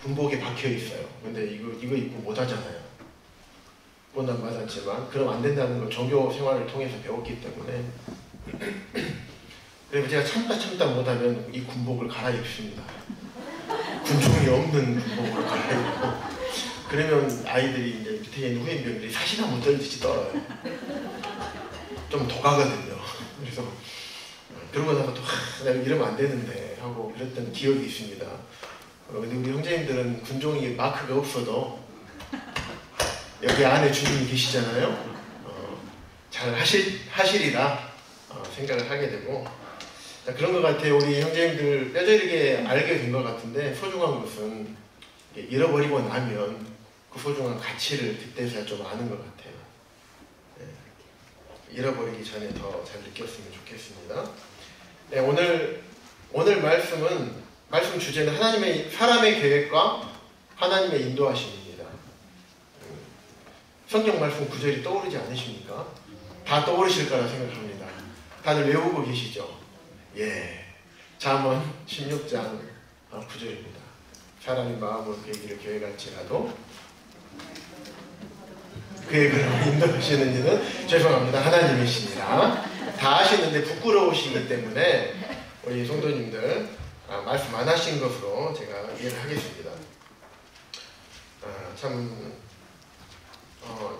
군복에 박혀 있어요. 근데 이거 입고 못 하잖아요. 본안 받았지만 그럼 안 된다는 걸 종교 생활을 통해서 배웠기 때문에 그래서 제가 참다 못하면 이 군복을 갈아입습니다. 군종이 없는 군복으로 갈아입고 그러면 아이들이 이제 밑에 있는 후임병들이 사시나 못 떨듯이 떨어요. 좀 독하거든요. 그래서 그러고 나서 또 내가 이러면 안 되는데 하고 그랬던 기억이 있습니다. 근데 우리 형제님들은 군종이 마크가 없어도 여기 안에 주님이 계시잖아요. 잘 하시리라 생각을 하게 되고 그런 것 같아요. 우리 형제님들 뼈저리게 알게 된 것 같은데 소중한 것은 잃어버리고 나면 그 소중한 가치를 그때서야 좀 아는 것 같아요. 잃어버리기 전에 더 잘 느꼈으면 좋겠습니다. 네, 오늘 말씀 주제는 사람의 계획과 하나님의 인도하심입니다. 성경 말씀 구절이 떠오르지 않으십니까? 다 떠오르실 거라 생각합니다. 다들 외우고 계시죠? 예. 잠언 16장 9절입니다. 사람이 마음으로 되기를 계획할지라도 그의 걸음을 인도하시는 이는 죄송합니다. 하나님이십니다. 다 아시는데 부끄러우시기 때문에 우리 성도님들 말씀 안 하신 것으로 제가 이해를 하겠습니다.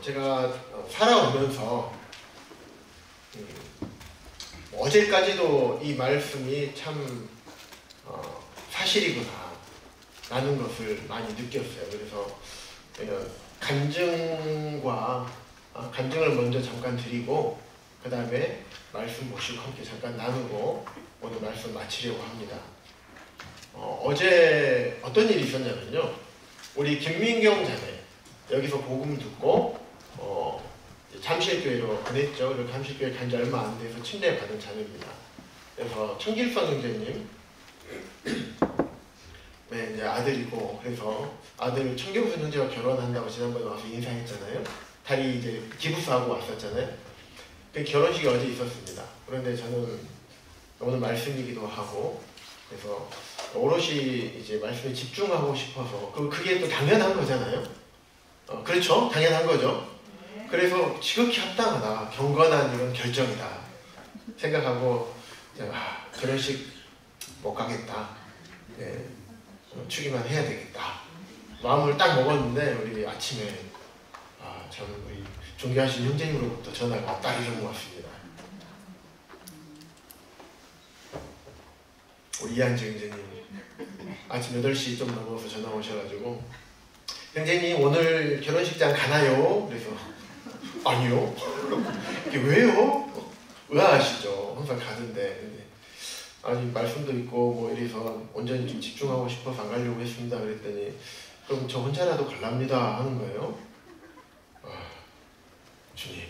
제가 살아오면서 어제까지도 이 말씀이 참 사실이구나 라는 것을 많이 느꼈어요. 그래서 간증을 먼저 잠깐 드리고 그 다음에 말씀 모시고 함께 잠깐 나누고 오늘 말씀 마치려고 합니다. 어제 어떤 일이 있었냐면요. 우리 김민경 자매 여기서 복음 듣고 잠실교회로 보냈죠. 그리고 잠실교회 간 지 얼마 안 돼서 침례 받은 자매입니다. 그래서 청길성 형제님 네, 이제 아들이고 그래서 아들 청경순 형제가 결혼한다고 지난번에 와서 인사했잖아요. 달이 이제 기부사하고 왔었잖아요. 그 결혼식이 어제 있었습니다. 그런데 저는 오늘 말씀이기도 하고 그래서 오롯이 이제 말씀에 집중하고 싶어서 그게 또 당연한 거잖아요. 그렇죠? 당연한 거죠. 그래서 지극히 합당하다, 경건한 이런 결정이다 생각하고 결혼식 못 가겠다. 네, 추기만 해야 되겠다. 마음을 딱 먹었는데 우리 아침에 저는 우리 존경하신 형제님으로부터 전화가 딱 이런 것 같습니다. 우리 이한주 형제님 아침 8시 좀 넘어서 전화 오셔가지고 형제님 오늘 결혼식장 가나요? 그래서 아니요. 이게 왜요? 의아하시죠. 항상 가는데 아니 말씀도 있고 뭐 이래서 온전히 좀 집중하고 싶어서 안 가려고 했습니다. 그랬더니 그럼 저 혼자라도 갈랍니다 하는 거예요. 주님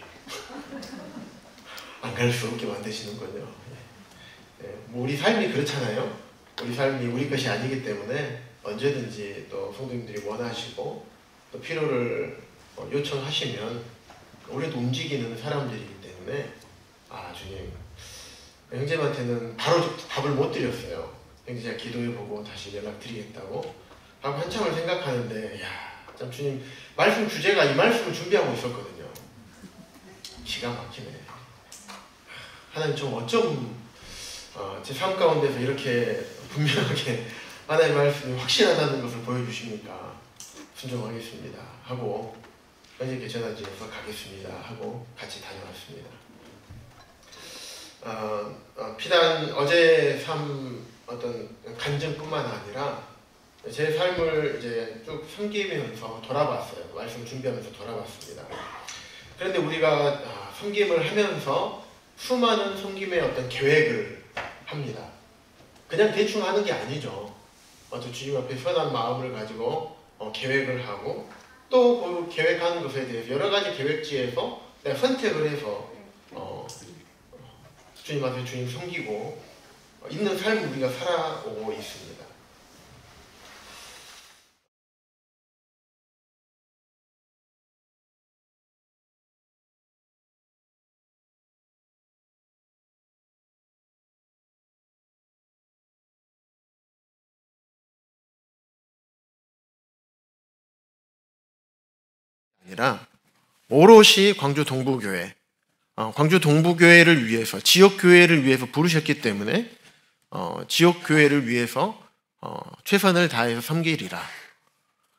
안 갈 수 없게 만드시는군요. 뭐 우리 삶이 그렇잖아요. 우리 삶이 우리 것이 아니기 때문에 언제든지 또 성도님들이 원하시고 또 필요를 요청하시면 우리도 움직이는 사람들이기 때문에 주님 형제한테는 바로 답을 못 드렸어요. 형제 제가 기도해보고 다시 연락드리겠다고 하고 한참을 생각하는데 참 주님 말씀 주제가 이 말씀을 준비하고 있었거든요. 기가 막히네. 하나님 좀 어쩜 제 삶 가운데서 이렇게 분명하게 하나님의 말씀이 확실하다는 것을 보여주십니까? 순종하겠습니다 하고 형제께 전화드려서 가겠습니다 하고 같이 다녀왔습니다. 비단 어제 삶 어떤 간증뿐만 아니라 제 삶을 이제 쭉 섬기면서 돌아봤어요. 말씀 준비하면서 돌아봤습니다. 그런데 우리가 섬김을 하면서 수많은 섬김의 어떤 계획을 합니다. 그냥 대충 하는 게 아니죠. 주님 앞에 선한 마음을 가지고 계획을 하고 또 그 계획하는 것에 대해서 여러 가지 계획지에서 내가 선택을 해서 주님 앞에 주님 섬기고 있는 삶을 우리가 살아오고 있습니다. 아니라 오롯이 광주 동부교회, 광주 동부교회를 위해서, 지역교회를 위해서 부르셨기 때문에 지역교회를 위해서 최선을 다해서 섬기리라.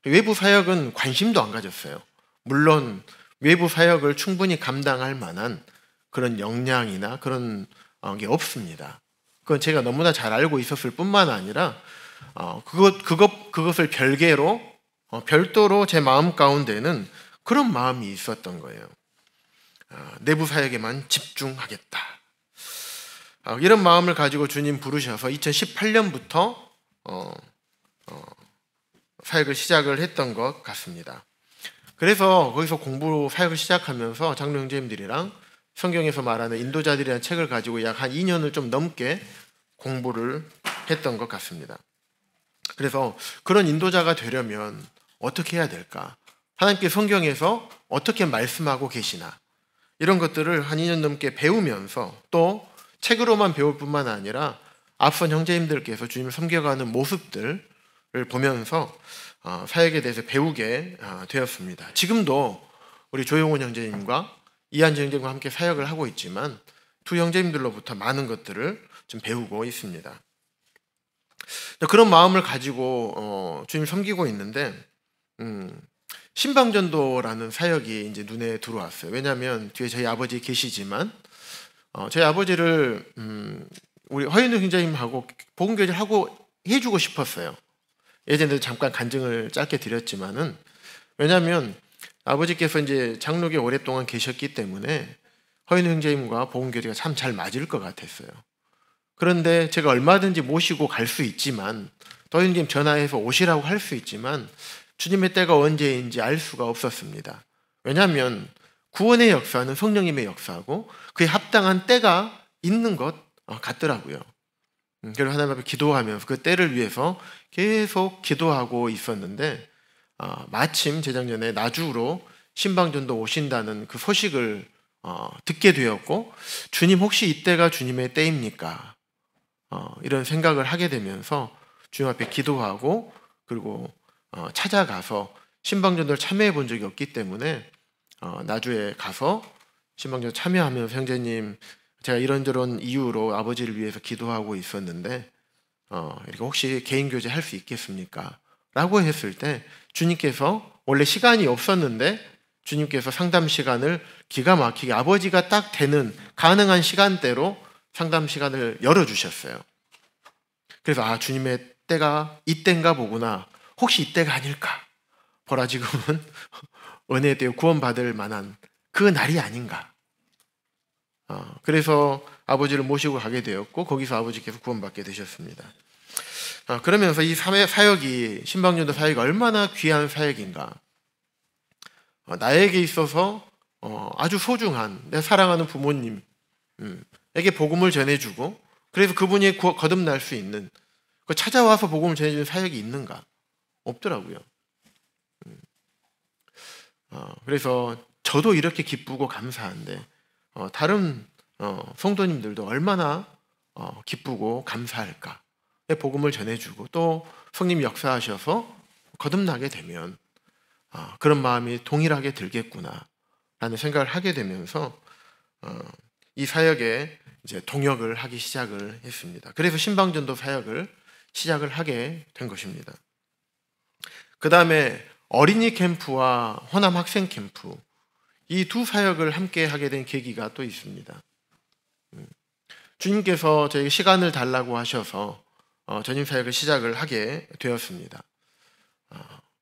외부 사역은 관심도 안 가졌어요. 물론 외부 사역을 충분히 감당할 만한 그런 역량이나 그런 게 없습니다. 그건 제가 너무나 잘 알고 있었을 뿐만 아니라 그것을 별도로 제 마음 가운데는 그런 마음이 있었던 거예요. 내부 사역에만 집중하겠다. 이런 마음을 가지고 주님 부르셔서 2018년부터 사역을 시작을 했던 것 같습니다. 그래서 거기서 사역을 시작하면서 장로 형제님들이랑 성경에서 말하는 인도자들이라는 책을 가지고 약 한 2년을 좀 넘게 공부를 했던 것 같습니다. 그래서 그런 인도자가 되려면 어떻게 해야 될까? 하나님께 성경에서 어떻게 말씀하고 계시나? 이런 것들을 한 2년 넘게 배우면서 또 책으로만 배울 뿐만 아니라 앞선 형제님들께서 주님을 섬겨가는 모습들을 보면서 사역에 대해서 배우게 되었습니다. 지금도 우리 조용훈 형제님과 이한지 형제님과 함께 사역을 하고 있지만 두 형제님들로부터 많은 것들을 좀 배우고 있습니다. 그런 마음을 가지고 주님 섬기고 있는데 신방전도라는 사역이 이제 눈에 들어왔어요. 왜냐하면 뒤에 저희 아버지 계시지만 저희 아버지를 우리 허윤우 형제님하고 복음교제를 하고 해주고 싶었어요. 예전에도 잠깐 간증을 짧게 드렸지만은, 왜냐하면 아버지께서 이제 장로교에 오랫동안 계셨기 때문에 허윤우 형제님과 복음교제가 참 잘 맞을 것 같았어요. 그런데 제가 얼마든지 모시고 갈 수 있지만, 또 형제님 전화해서 오시라고 할 수 있지만 주님의 때가 언제인지 알 수가 없었습니다. 왜냐하면 구원의 역사는 성령님의 역사고 그에 합당한 때가 있는 것 같더라고요. 그래서 하나님 앞에 기도하면서 그 때를 위해서 계속 기도하고 있었는데, 마침 재작년에 나주로 신방전도 오신다는 그 소식을 듣게 되었고, 주님 혹시 이때가 주님의 때입니까? 이런 생각을 하게 되면서 주님 앞에 기도하고 그리고 찾아가서 신방전도를 참여해 본 적이 없기 때문에 나주에 가서 신방전도 참여하면서 형제님, 제가 이런저런 이유로 아버지를 위해서 기도하고 있었는데 이렇게 혹시 개인교제 할 수 있겠습니까? 라고 했을 때 주님께서, 원래 시간이 없었는데 주님께서 상담 시간을 기가 막히게 아버지가 딱 되는 가능한 시간대로 상담 시간을 열어주셨어요. 그래서 주님의 때가 이때인가 보구나. 혹시 이때가 아닐까? 보라, 지금은 은혜에 대해 구원받을 만한 그 날이 아닌가? 그래서 아버지를 모시고 가게 되었고 거기서 아버지께서 구원받게 되셨습니다. 그러면서 이 사역이, 신방전도 사역이 얼마나 귀한 사역인가, 나에게 있어서 아주 소중한, 내 사랑하는 부모님에게 복음을 전해주고, 그래서 그분이 거듭날 수 있는, 찾아와서 복음을 전해주는 사역이 있는가? 없더라고요. 그래서 저도 이렇게 기쁘고 감사한데 다른 성도님들도 얼마나 기쁘고 감사할까? 복음을 전해주고 또 성령님 역사하셔서 거듭나게 되면 그런 마음이 동일하게 들겠구나 라는 생각을 하게 되면서 이 사역에 이제 동역을 하기 시작을 했습니다. 그래서 신방전도 사역을 시작을 하게 된 것입니다. 그 다음에 어린이 캠프와 호남 학생 캠프, 이 두 사역을 함께 하게 된 계기가 또 있습니다. 주님께서 저에게 시간을 달라고 하셔서 전임 사역을 시작을 하게 되었습니다.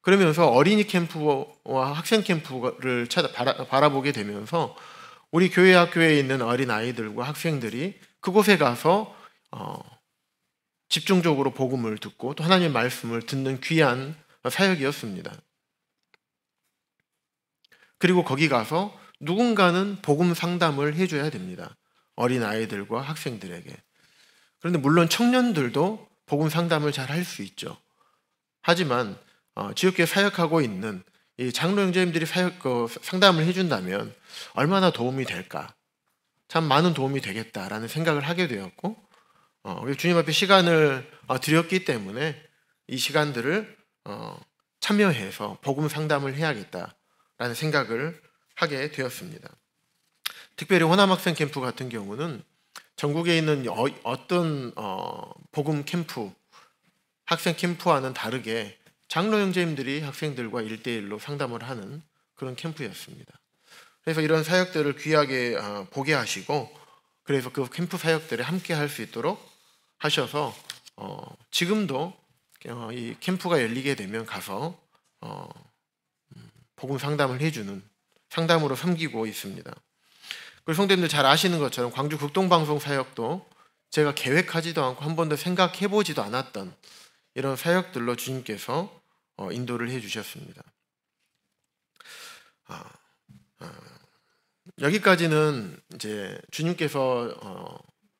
그러면서 어린이 캠프와 학생 캠프를 바라보게 되면서 우리 교회 학교에 있는 어린 아이들과 학생들이 그곳에 가서 집중적으로 복음을 듣고 또 하나님의 말씀을 듣는 귀한 사역이었습니다. 그리고 거기 가서 누군가는 복음 상담을 해줘야 됩니다. 어린 아이들과 학생들에게. 그런데 물론 청년들도 복음 상담을 잘 할 수 있죠. 하지만 지역교회 사역하고 있는 이 장로 형제님들이 상담을 해준다면 얼마나 도움이 될까? 참 많은 도움이 되겠다라는 생각을 하게 되었고, 주님 앞에 시간을 드렸기 때문에 이 시간들을 참여해서 복음 상담을 해야겠다라는 라는 생각을 하게 되었습니다. 특별히 호남학생 캠프 같은 경우는 전국에 있는 어떤 복음 캠프, 학생 캠프와는 다르게 장로 형제님들이 학생들과 1대1로 상담을 하는 그런 캠프였습니다. 그래서 이런 사역들을 귀하게 보게 하시고, 그래서 그 캠프 사역들에 함께 할 수 있도록 하셔서 지금도 이 캠프가 열리게 되면 가서 복음 상담을 해주는, 상담으로 섬기고 있습니다. 그리고 성도님들 잘 아시는 것처럼 광주 극동방송 사역도 제가 계획하지도 않고 한 번도 생각해보지도 않았던 이런 사역들로 주님께서 인도를 해주셨습니다. 여기까지는 이제 주님께서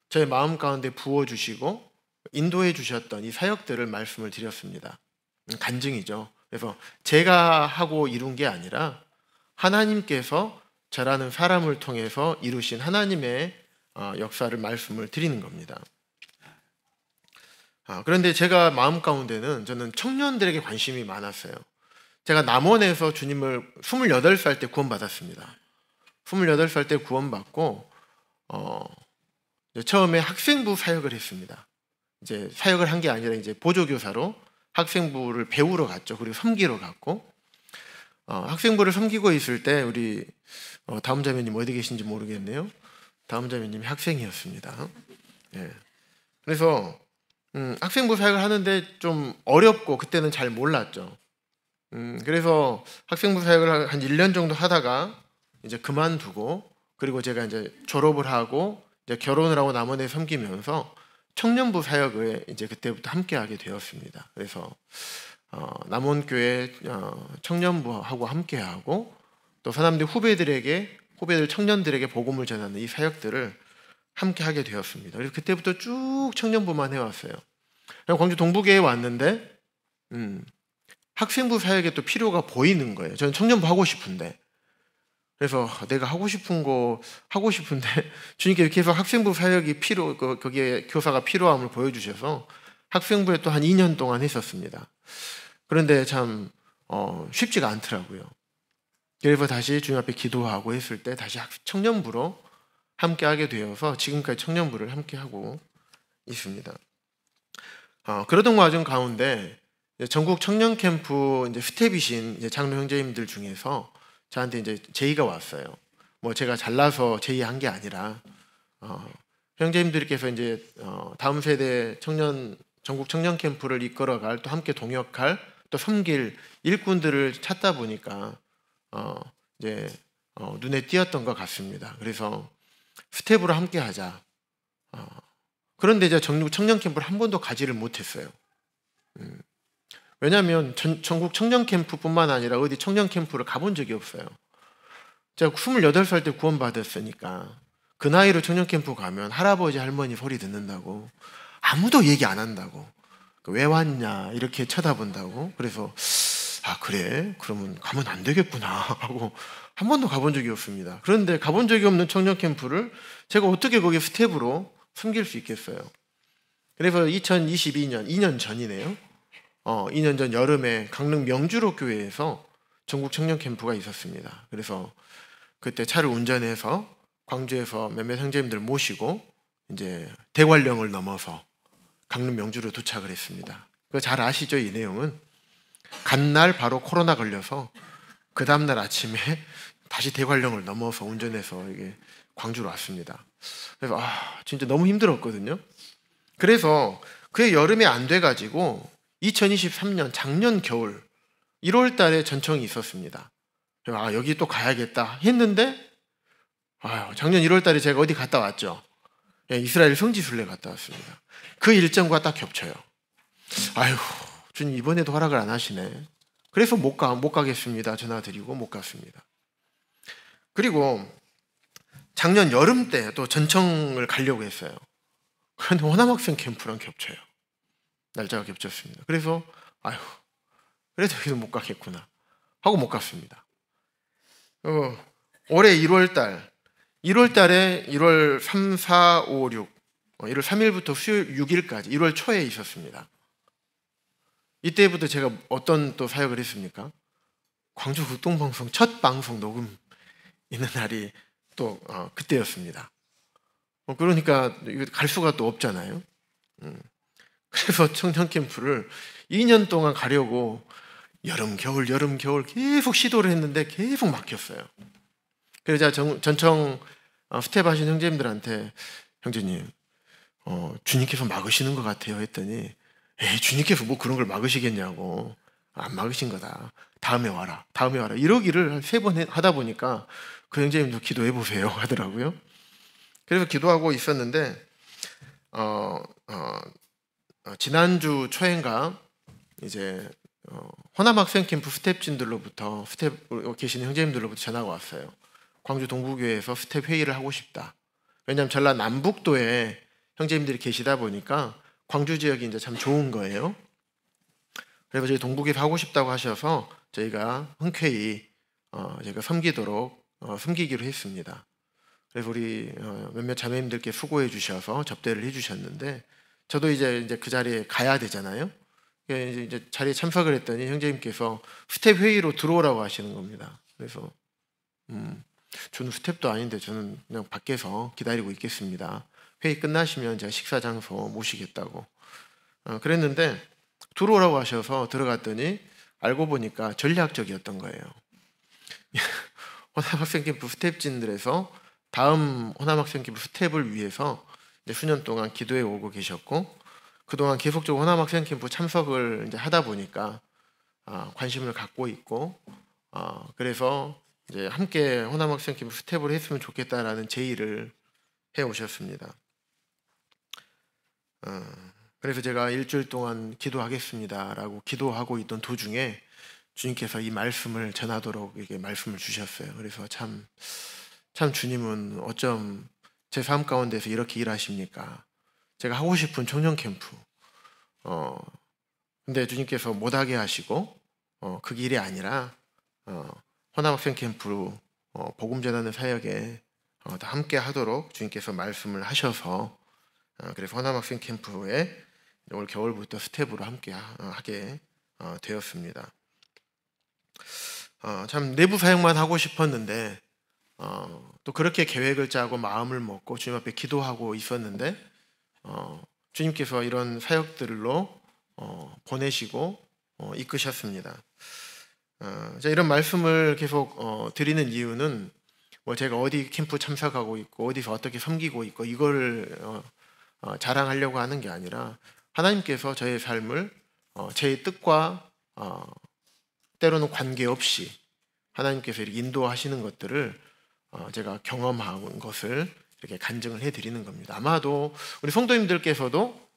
저의 마음 가운데 부어주시고 인도해 주셨던 이 사역들을 말씀을 드렸습니다. 간증이죠. 그래서 제가 하고 이룬 게 아니라 하나님께서 저라는 사람을 통해서 이루신 하나님의 역사를 말씀을 드리는 겁니다. 그런데 제가 마음 가운데는 저는 청년들에게 관심이 많았어요. 제가 남원에서 주님을 28살 때 구원받았습니다. 28살 때 구원받고 처음에 학생부 사역을 했습니다. 이제 사역을 한 게 아니라 이제 보조교사로 학생부를 배우러 갔죠. 그리고 섬기러 갔고, 학생부를 섬기고 있을 때 우리 다음 자매님 어디 계신지 모르겠네요. 다음 자매님이 학생이었습니다. 예. 그래서 학생부 사역을 하는데 좀 어렵고 그때는 잘 몰랐죠. 그래서 학생부 사역을 한 1년 정도 하다가 이제 그만두고, 그리고 제가 이제 졸업을 하고 이제 결혼을 하고 남원에 섬기면서 청년부 사역을 이제 그때부터 함께하게 되었습니다. 그래서 남원교회 청년부하고 함께하고 또 사람들 후배들 청년들에게 복음을 전하는 이 사역들을 함께하게 되었습니다. 그래서 그때부터 쭉 청년부만 해왔어요. 광주 동부교회에 왔는데 학생부 사역에 또 필요가 보이는 거예요. 저는 청년부 하고 싶은데, 그래서 내가 하고 싶은 거 하고 싶은데 주님께서 계속 학생부 사역이 거기에 교사가 필요함을 보여주셔서 학생부에 또 한 2년 동안 했었습니다. 그런데 참 쉽지가 않더라고요. 그래서 다시 주님 앞에 기도하고 했을 때 다시 청년부로 함께하게 되어서 지금까지 청년부를 함께하고 있습니다. 그러던 과정 가운데 전국 청년 캠프 이제 스텝이신 이제 장로 형제님들 중에서 저한테 이제 제의가 왔어요. 뭐 제가 잘나서 제의한 게 아니라 형제님들께서 이제 다음 세대 전국 청년 캠프를 이끌어갈, 또 함께 동역할, 또 섬길 일꾼들을 찾다 보니까 이제 눈에 띄었던 것 같습니다. 그래서 스텝으로 함께하자. 그런데 이제 전국 청년 캠프를 한 번도 가지를 못했어요. 왜냐하면 전국 청년 캠프뿐만 아니라 어디 청년 캠프를 가본 적이 없어요. 제가 28살 때 구원받았으니까 그 나이로 청년 캠프 가면 할아버지 할머니 소리 듣는다고, 아무도 얘기 안 한다고, 왜 왔냐 이렇게 쳐다본다고. 그래서 그래? 그러면 가면 안 되겠구나 하고 한 번도 가본 적이 없습니다. 그런데 가본 적이 없는 청년 캠프를 제가 어떻게 거기 스텝으로 섬길 수 있겠어요? 그래서 2022년, 2년 전이네요. 2년 전 여름에 강릉 명주로 교회에서 전국 청년 캠프가 있었습니다. 그래서 그때 차를 운전해서 광주에서 몇몇 형제님들 모시고 이제 대관령을 넘어서 강릉 명주로 도착을 했습니다. 그거 잘 아시죠? 이 내용은 간날 바로 코로나 걸려서 그 다음날 아침에 다시 대관령을 넘어서 운전해서 이게 광주로 왔습니다. 그래서 진짜 너무 힘들었거든요. 그래서 그게 여름에 안 돼가지고 2023년 작년 겨울 1월 달에 전청이 있었습니다. 여기 또 가야겠다 했는데 작년 1월 달에 제가 어디 갔다 왔죠. 이스라엘 성지순례 갔다 왔습니다. 그 일정과 딱 겹쳐요. 주님 이번에도 허락을 안 하시네. 그래서 못 가겠습니다. 전화드리고 못 갔습니다. 그리고 작년 여름 때 또 전청을 가려고 했어요. 그런데 호남학생 캠프랑 겹쳐요. 날짜가 겹쳤습니다. 그래서 그래도 여기서 못 가겠구나 하고 못 갔습니다. 올해 1월 달에 1월 3, 4, 5, 6 1월 3일부터 수요일 6일까지 1월 초에 있었습니다. 이때부터 제가 어떤 또 사역을 했습니까? 광주 극동방송 첫 방송 녹음 있는 날이 또 그때였습니다. 그러니까 갈 수가 또 없잖아요. 그래서 청년 캠프를 2년 동안 가려고 여름 겨울 계속 시도를 했는데 계속 막혔어요. 그래서 제가 전청 스텝 하신 형제님들한테 형제님 주님께서 막으시는 것 같아요 했더니 에이 주님께서 뭐 그런 걸 막으시겠냐고. 안 막으신 거다. 다음에 와라 이러기를 한 3번 하다 보니까 그 형제님도 기도해 보세요 하더라고요. 그래서 기도하고 있었는데 지난주 초인가 이제 호남학생 캠프 스텝진들로부터 스텝 계시는 형제님들로부터 전화가 왔어요. 광주 동구교회에서 스텝 회의를 하고 싶다. 왜냐하면 전라 남북도에 형제님들이 계시다 보니까 광주 지역이 이제 참 좋은 거예요. 그래서 저희 동북에서 하고 싶다고 하셔서 저희가 흔쾌히 저희가 섬기기로 했습니다. 그래서 우리 몇몇 자매님들께 수고해 주셔서 접대를 해주셨는데 저도 이제 그 자리에 가야 되잖아요. 이제 자리에 참석을 했더니 형제님께서 스텝 회의로 들어오라고 하시는 겁니다. 그래서 저는 스텝도 아닌데 저는 그냥 밖에서 기다리고 있겠습니다. 회의 끝나시면 제가 식사 장소 모시겠다고 그랬는데 들어오라고 하셔서 들어갔더니 알고 보니까 전략적이었던 거예요. 호남학생 캠프 스텝진들에서 다음 호남학생 캠프 스텝을 위해서 이제 수년 동안 기도해 오고 계셨고 그동안 계속적으로 호남학생 캠프 참석을 이제 하다 보니까 관심을 갖고 있고 그래서 이제 함께 호남학생 캠프 스텝을 했으면 좋겠다라는 제의를 해 오셨습니다. 그래서 제가 일주일 동안 기도하겠습니다라고 기도하고 있던 도중에 주님께서 이 말씀을 전하도록 이렇게 말씀을 주셨어요. 그래서 참 주님은 어쩜 제 삶 가운데서 이렇게 일하십니까? 제가 하고 싶은 청년 캠프 근데 주님께서 못하게 하시고 그 길이 아니라 호남학생 캠프로 복음 전하는 사역에 다 함께 하도록 주님께서 말씀을 하셔서 그래서 호남학생 캠프에 올 겨울부터 스텝으로 함께 하게 되었습니다. 참 내부 사역만 하고 싶었는데 또 그렇게 계획을 짜고 마음을 먹고 주님 앞에 기도하고 있었는데 주님께서 이런 사역들로 보내시고 이끄셨습니다. 이런 말씀을 계속 드리는 이유는 뭐 제가 어디 캠프 참석하고 있고 어디서 어떻게 섬기고 있고 이걸 자랑하려고 하는 게 아니라 하나님께서 저의 삶을 제 뜻과 때로는 관계없이 하나님께서 이렇게 인도하시는 것들을 제가 경험한 것을 이렇게 간증을 해드리는 겁니다. 아마도 우리 성도님들께서도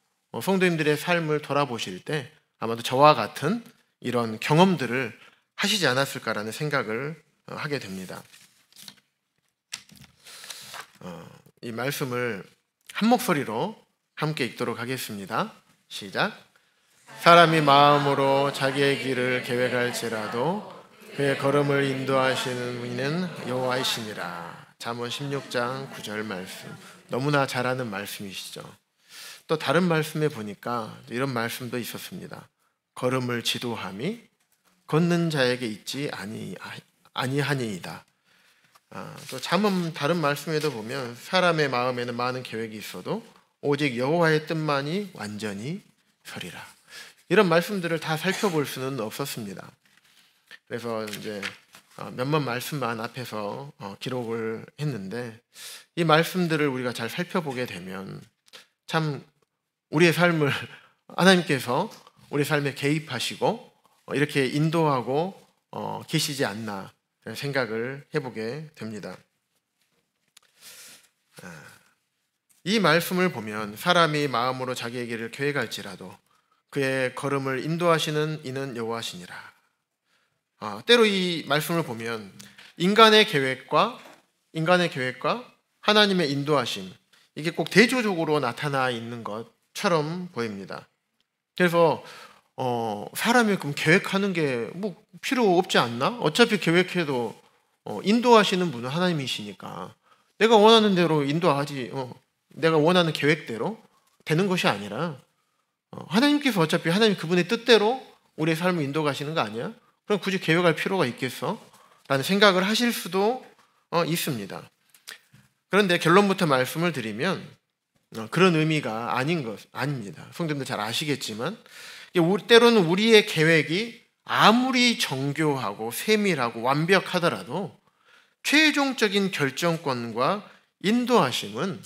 성도님들의 삶을 돌아보실 때 아마도 저와 같은 이런 경험들을 하시지 않았을까라는 생각을 하게 됩니다. 이 말씀을 한 목소리로 함께 읽도록 하겠습니다. 시작. 사람이 마음으로 자기의 길을 계획할지라도 그의 걸음을 인도하시는 이는 여호와이시니라. 잠언 16장 9절 말씀. 너무나 잘 아는 말씀이시죠. 또 다른 말씀에 보니까 이런 말씀도 있었습니다. 걸음을 지도함이 걷는 자에게 있지 아니하니이다. 또 잠언 다른 말씀에도 보면 사람의 마음에는 많은 계획이 있어도 오직 여호와의 뜻만이 완전히 서리라. 이런 말씀들을 다 살펴볼 수는 없었습니다. 그래서 이제 몇몇 말씀만 앞에서 기록을 했는데 이 말씀들을 우리가 잘 살펴보게 되면 참 우리의 삶을 하나님께서 우리 삶에 개입하시고 이렇게 인도하고 계시지 않나 생각을 해보게 됩니다. 이 말씀을 보면 사람이 마음으로 자기의 길을 계획할지라도 그의 걸음을 인도하시는 이는 여호와시니라. 때로 이 말씀을 보면 인간의 계획과 하나님의 인도하심 이게 꼭 대조적으로 나타나 있는 것처럼 보입니다. 그래서 사람이 그럼 계획하는 게 뭐 필요 없지 않나? 어차피 계획해도 인도하시는 분은 하나님이시니까 내가 원하는 대로 인도하지 내가 원하는 계획대로 되는 것이 아니라 하나님께서 어차피 하나님 그분의 뜻대로 우리의 삶을 인도하시는 거 아니야? 그럼 굳이 계획할 필요가 있겠어? 라는 생각을 하실 수도 있습니다. 그런데 결론부터 말씀을 드리면 그런 의미가 아닙니다. 성도님들 잘 아시겠지만 때로는 우리의 계획이 아무리 정교하고 세밀하고 완벽하더라도 최종적인 결정권과 인도하심은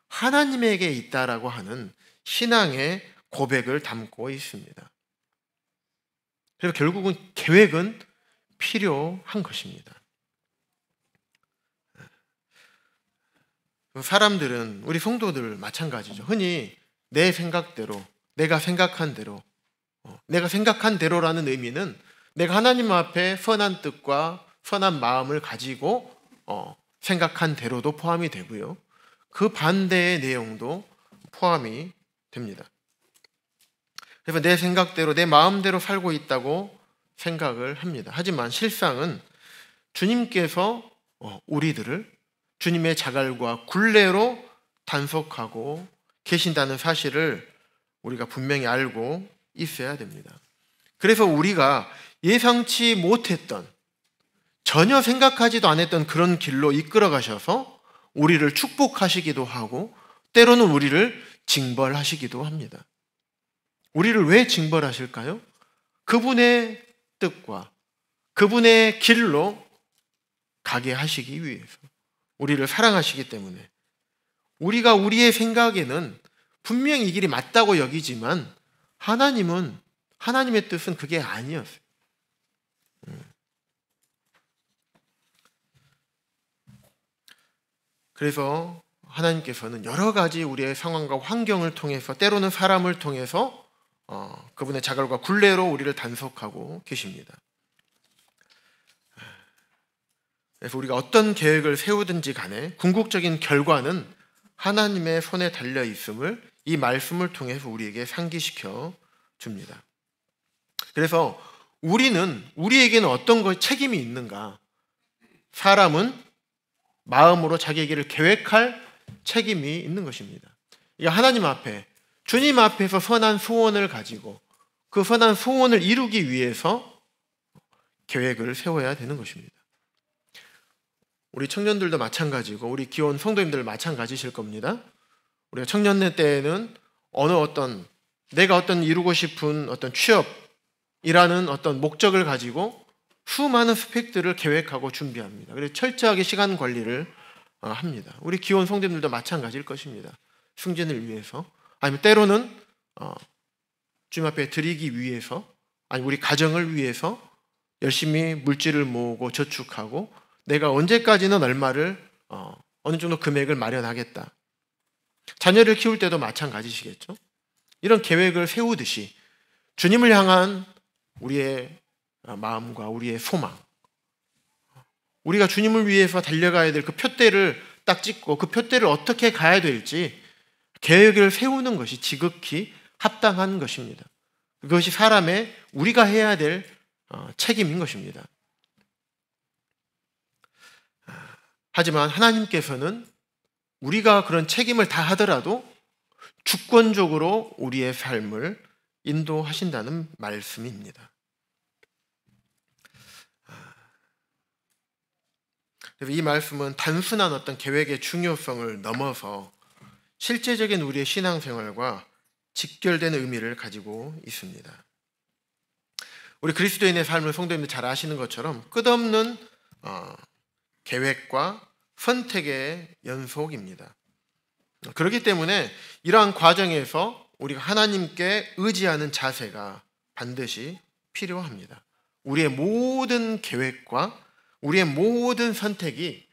하나님에게 있다라고 하는 신앙의 고백을 담고 있습니다. 그래서 결국은 계획은 필요한 것입니다. 사람들은, 우리 성도들 마찬가지죠. 흔히 내 생각대로, 내가 생각한 대로라는 의미는 내가 하나님 앞에 선한 뜻과 선한 마음을 가지고 생각한 대로도 포함이 되고요. 그 반대의 내용도 포함이 됩니다. 그래서 내 생각대로, 내 마음대로 살고 있다고 생각을 합니다. 하지만 실상은 주님께서 우리들을 주님의 자갈과 굴레로 단속하고 계신다는 사실을 우리가 분명히 알고 있어야 됩니다. 그래서 우리가 예상치 못했던, 전혀 생각하지도 않았던 그런 길로 이끌어 가셔서 우리를 축복하시기도 하고 때로는 우리를 징벌하시기도 합니다. 우리를 왜 징벌하실까요? 그분의 뜻과 그분의 길로 가게 하시기 위해서, 우리를 사랑하시기 때문에. 우리가 우리의 생각에는 분명히 이 길이 맞다고 여기지만 하나님의 뜻은 그게 아니었어요. 그래서 하나님께서는 여러 가지 우리의 상황과 환경을 통해서, 때로는 사람을 통해서 그분의 자갈과 굴레로 우리를 단속하고 계십니다. 그래서 우리가 어떤 계획을 세우든지 간에 궁극적인 결과는 하나님의 손에 달려 있음을 이 말씀을 통해서 우리에게 상기시켜 줍니다. 그래서 우리에게는 어떤 책임이 있는가? 사람은 마음으로 자기의 길을 계획할 책임이 있는 것입니다. 이게 하나님 앞에, 주님 앞에서 선한 소원을 가지고 그 선한 소원을 이루기 위해서 계획을 세워야 되는 것입니다. 우리 청년들도 마찬가지고 우리 귀여운 성도님들 마찬가지실 겁니다. 우리가 청년의 때에는 내가 이루고 싶은 어떤 취업이라는 어떤 목적을 가지고 수많은 스펙들을 계획하고 준비합니다. 그래서 철저하게 시간 관리를 합니다. 우리 귀여운 성도님들도 마찬가지일 것입니다. 승진을 위해서, 아니면 때로는 주님 앞에 드리기 위해서, 아니 우리 가정을 위해서 열심히 물질을 모으고 저축하고 내가 언제까지는 얼마를 어느 정도 금액을 마련하겠다. 자녀를 키울 때도 마찬가지시겠죠. 이런 계획을 세우듯이 주님을 향한 우리의 마음과 우리의 소망, 우리가 주님을 위해서 달려가야 될 그 표대를 딱 찍고 그 표대를 어떻게 가야 될지 계획을 세우는 것이 지극히 합당한 것입니다. 그것이 우리가 해야 될 책임인 것입니다. 하지만 하나님께서는 우리가 그런 책임을 다 하더라도 주권적으로 우리의 삶을 인도하신다는 말씀입니다. 그래서 이 말씀은 단순한 어떤 계획의 중요성을 넘어서 실제적인 우리의 신앙생활과 직결되는 의미를 가지고 있습니다. 우리 그리스도인의 삶을 성도님들 잘 아시는 것처럼 끝없는 계획과 선택의 연속입니다. 그렇기 때문에 이러한 과정에서 우리가 하나님께 의지하는 자세가 반드시 필요합니다. 우리의 모든 계획과 우리의 모든 선택이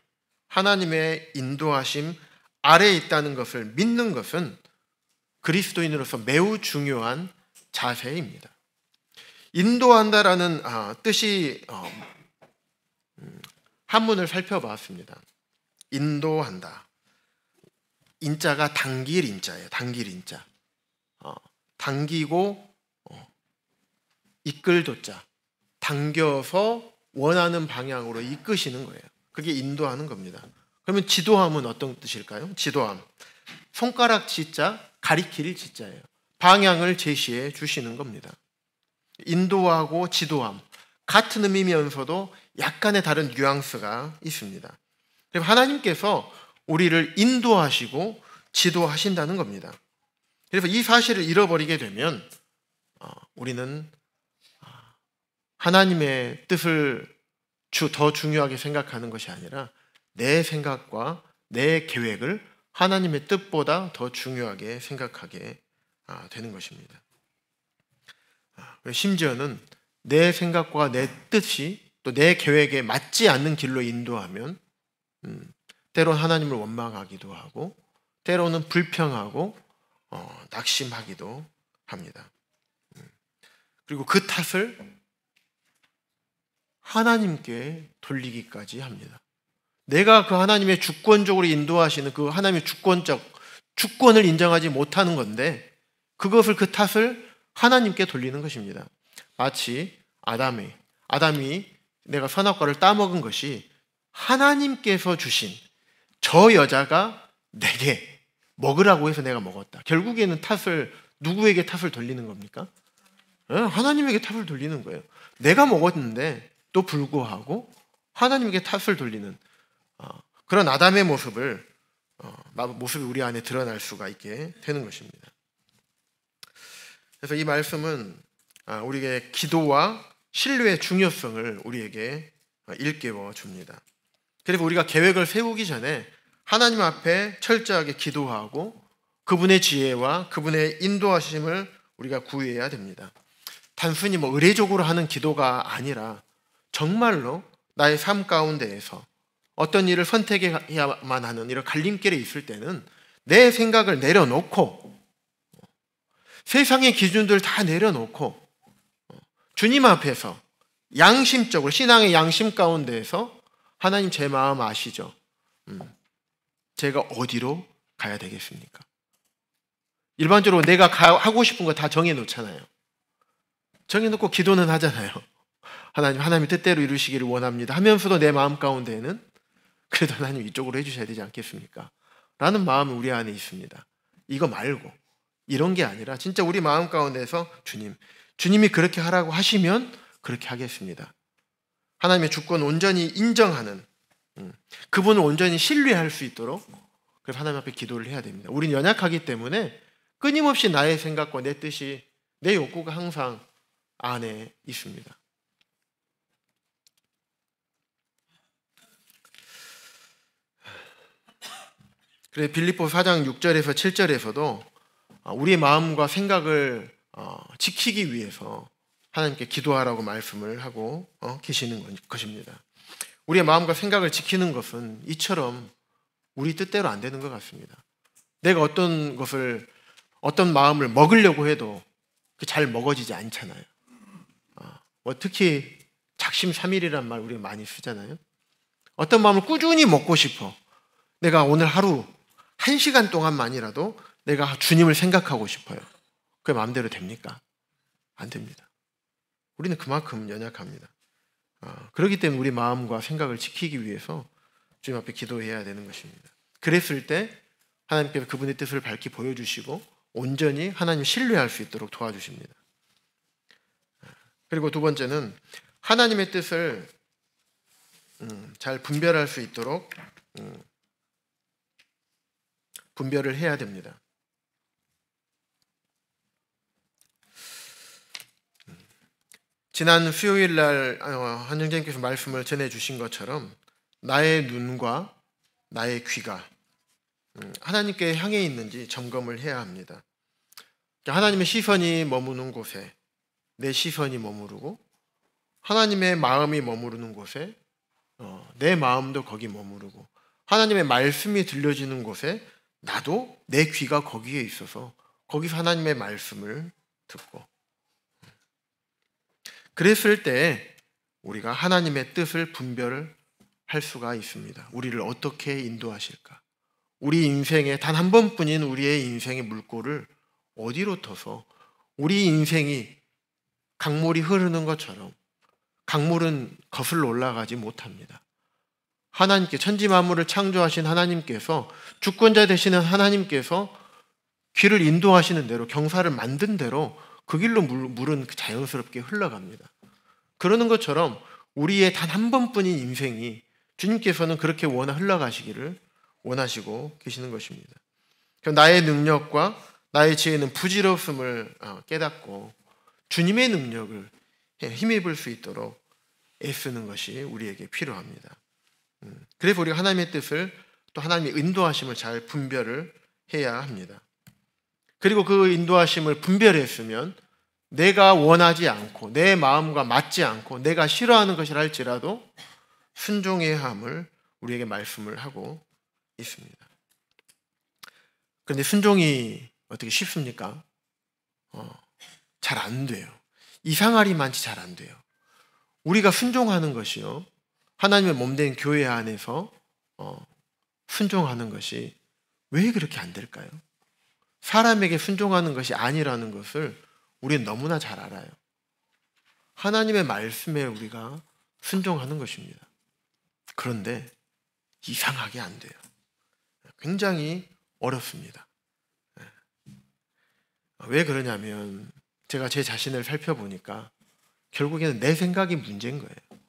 하나님의 인도하심 아래에 있다는 것을 믿는 것은 그리스도인으로서 매우 중요한 자세입니다. 인도한다라는 뜻이 한문을 살펴봤습니다. 인도한다. 인자가 당길 인자예요. 당길 인자. 당기고 이끌 도자. 당겨서 원하는 방향으로 이끄시는 거예요. 그게 인도하는 겁니다. 그러면 지도함은 어떤 뜻일까요? 지도함. 손가락 지자, 가리킬 지자예요. 방향을 제시해 주시는 겁니다. 인도하고 지도함. 같은 의미면서도 약간의 다른 뉘앙스가 있습니다. 그래서 하나님께서 우리를 인도하시고 지도하신다는 겁니다. 그래서 이 사실을 잃어버리게 되면 우리는 하나님의 뜻을 더 중요하게 생각하는 것이 아니라 내 생각과 내 계획을 하나님의 뜻보다 더 중요하게 생각하게 되는 것입니다. 심지어는 내 생각과 내 뜻이 또 내 계획에 맞지 않는 길로 인도하면 때론 하나님을 원망하기도 하고 때로는 불평하고 낙심하기도 합니다. 그리고 그 탓을 하나님께 돌리기까지 합니다. 내가 그 하나님의 주권적으로 인도하시는 그 하나님의 주권을 인정하지 못하는 건데 그것을 그 탓을 하나님께 돌리는 것입니다. 마치 아담이 내가 선악과를 따먹은 것이 하나님께서 주신 저 여자가 내게 먹으라고 해서 내가 먹었다. 결국에는 누구에게 탓을 돌리는 겁니까? 하나님에게 탓을 돌리는 거예요. 내가 먹었는데 또 불구하고 하나님에게 탓을 돌리는 그런 아담의 모습이 우리 안에 드러날 수가 있게 되는 것입니다. 그래서 이 말씀은 우리에게 기도와 신뢰의 중요성을 우리에게 일깨워 줍니다. 그리고 우리가 계획을 세우기 전에 하나님 앞에 철저하게 기도하고 그분의 지혜와 그분의 인도하심을 우리가 구해야 됩니다. 단순히 의례적으로 하는 기도가 아니라 정말로 나의 삶 가운데에서 어떤 일을 선택해야만 하는 이런 갈림길에 있을 때는 내 생각을 내려놓고 세상의 기준들을 다 내려놓고 주님 앞에서 양심적으로 신앙의 양심 가운데에서 하나님 제 마음 아시죠? 제가 어디로 가야 되겠습니까? 일반적으로 내가 하고 싶은 거 다 정해놓잖아요. 정해놓고 기도는 하잖아요. 하나님 뜻대로 이루시기를 원합니다 하면서도 내 마음 가운데에는 그래도 하나님 이쪽으로 해주셔야 되지 않겠습니까? 라는 마음이 우리 안에 있습니다. 이거 말고 이런 게 아니라 진짜 우리 마음 가운데서 주님이 그렇게 하라고 하시면 그렇게 하겠습니다. 하나님의 주권 온전히 인정하는 그분을 온전히 신뢰할 수 있도록 그래서 하나님 앞에 기도를 해야 됩니다. 우리는 연약하기 때문에 끊임없이 나의 생각과 내 뜻이 내 욕구가 항상 안에 있습니다. 그래서 빌립보 4장 6절에서 7절에서도 우리의 마음과 생각을 지키기 위해서 하나님께 기도하라고 말씀을 하고 계시는 것입니다. 우리의 마음과 생각을 지키는 것은 이처럼 우리 뜻대로 안 되는 것 같습니다. 내가 어떤 마음을 먹으려고 해도 잘 먹어지지 않잖아요. 특히 작심삼일이란 말 우리가 많이 쓰잖아요. 어떤 마음을 꾸준히 먹고 싶어. 내가 오늘 하루 1시간 동안만이라도 내가 주님을 생각하고 싶어요. 그게 마음대로 됩니까? 안 됩니다. 우리는 그만큼 연약합니다. 그렇기 때문에 우리 마음과 생각을 지키기 위해서 주님 앞에 기도해야 되는 것입니다. 그랬을 때 하나님께서 그분의 뜻을 밝히 보여주시고 온전히 하나님 신뢰할 수 있도록 도와주십니다. 그리고 두 번째는 하나님의 뜻을 잘 분별할 수 있도록 분별을 해야 됩니다. 지난 수요일 날 한영재님께서 말씀을 전해주신 것처럼 나의 눈과 나의 귀가 하나님께 향해 있는지 점검을 해야 합니다. 하나님의 시선이 머무는 곳에 내 시선이 머무르고 하나님의 마음이 머무르는 곳에 내 마음도 거기 머무르고 하나님의 말씀이 들려지는 곳에 나도 내 귀가 거기에 있어서 거기서 하나님의 말씀을 듣고 그랬을 때 우리가 하나님의 뜻을 분별할 수가 있습니다. 우리를 어떻게 인도하실까? 우리 인생에 단 한 번뿐인 우리의 인생의 물꼬를 어디로 터서 우리 인생이 강물이 흐르는 것처럼 강물은 거슬러 올라가지 못합니다. 하나님께 천지 만물을 창조하신 하나님께서 주권자 되시는 하나님께서 길을 인도하시는 대로 경사를 만든 대로 그 길로 물은 자연스럽게 흘러갑니다. 그러는 것처럼 우리의 단 한 번뿐인 인생이 주님께서는 그렇게 흘러가시기를 원하시고 계시는 것입니다. 나의 능력과 나의 지혜는 부질없음을 깨닫고 주님의 능력을 힘입을 수 있도록 애쓰는 것이 우리에게 필요합니다. 그래서 우리가 하나님의 뜻을 또 하나님의 인도하심을 잘 분별을 해야 합니다. 그리고 그 인도하심을 분별했으면 내가 원하지 않고 내 마음과 맞지 않고 내가 싫어하는 것이라 할지라도 순종해야 함을 우리에게 말씀을 하고 있습니다. 그런데 순종이 어떻게 쉽습니까? 잘 안 돼요. 이상하리만치 잘 안 돼요. 우리가 순종하는 것이요, 하나님의 몸된 교회 안에서 순종하는 것이 왜 그렇게 안 될까요? 사람에게 순종하는 것이 아니라는 것을 우리는 너무나 잘 알아요. 하나님의 말씀에 우리가 순종하는 것입니다. 그런데 이상하게 안 돼요. 굉장히 어렵습니다. 왜 그러냐면 제가 제 자신을 살펴보니까 결국에는 내 생각이 문제인 거예요.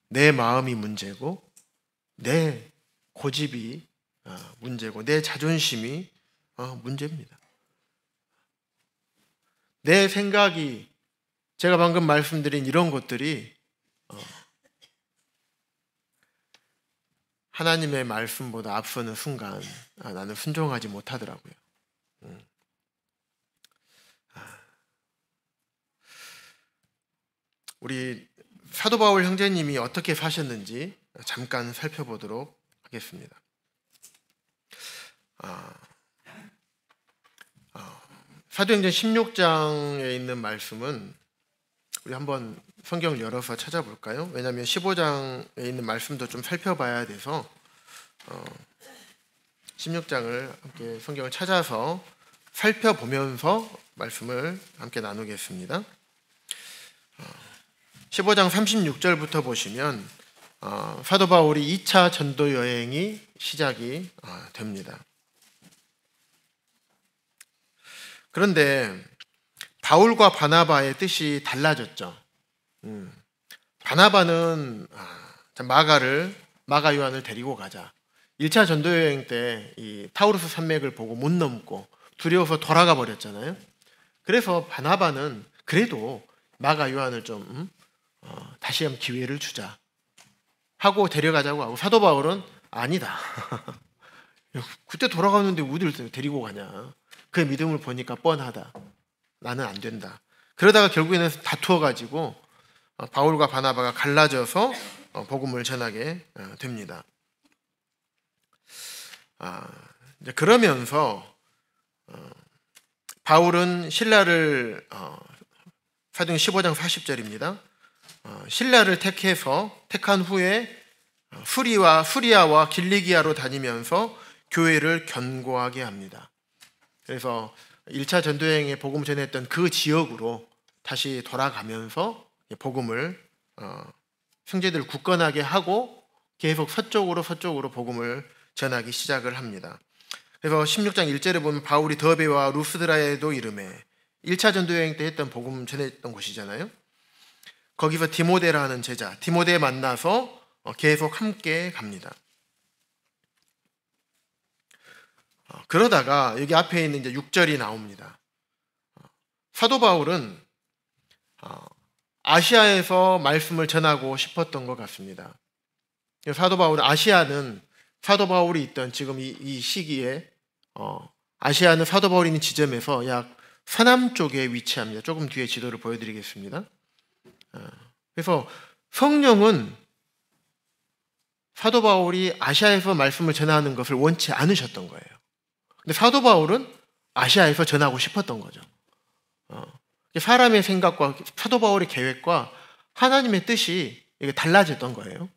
내 마음이 문제고 내 고집이 문제고 내 자존심이 문제입니다. 내 생각이, 제가 방금 말씀드린 이런 것들이 하나님의 말씀보다 앞서는 순간 나는 순종하지 못하더라고요. 우리 사도 바울 형제님이 어떻게 사셨는지 잠깐 살펴보도록 하겠습니다. 사도행전 16장에 있는 말씀은 우리 한번 성경을 열어서 찾아볼까요? 왜냐하면 15장에 있는 말씀도 좀 살펴봐야 돼서 16장을 함께 성경을 찾아서 살펴보면서 말씀을 함께 나누겠습니다. 15장 36절부터 보시면 사도 바울이 2차 전도 여행이 시작이 됩니다. 그런데 바울과 바나바의 뜻이 달라졌죠. 바나바는 마가 요한을 데리고 가자. 1차 전도 여행 때 이 타우루스 산맥을 보고 못 넘고 두려워서 돌아가 버렸잖아요. 그래서 바나바는 그래도 마가 요한을 좀 다시 한번 기회를 주자 하고 데려가자고 하고, 사도 바울은 아니다. 그때 돌아가는데 어디를 데리고 가냐. 그의 믿음을 보니까 뻔하다. 나는 안 된다. 그러다가 결국에는 다투어가지고 바울과 바나바가 갈라져서 복음을 전하게 됩니다. 그러면서 바울은 신라를 사도행 15장 40절입니다. 신라를 택한 후에 수리아와 길리기아로 다니면서 교회를 견고하게 합니다. 그래서 1차 전도여행에 복음 전했던 그 지역으로 다시 돌아가면서 복음을 형제들을 굳건하게 하고 계속 서쪽으로 복음을 전하기 시작을 합니다. 그래서 16장 1절에 보면 바울이 더베와 루스드라에도 이르매, 1차 전도여행 때 했던 복음 전했던 곳이잖아요. 거기서 디모데라는 제자, 디모데 만나서 계속 함께 갑니다. 그러다가 여기 앞에 있는 이제 6절이 나옵니다. 사도 바울은 아시아에서 말씀을 전하고 싶었던 것 같습니다. 사도 바울이 있던 지금 이 시기에 아시아는 사도 바울이 있는 지점에서 약 서남쪽에 위치합니다. 조금 뒤에 지도를 보여드리겠습니다. 그래서 성령은 사도 바울이 아시아에서 말씀을 전하는 것을 원치 않으셨던 거예요. 근데 사도 바울은 아시아에서 전하고 싶었던 거죠. 사람의 생각과 사도 바울의 계획과 하나님의 뜻이 달라졌던 거예요.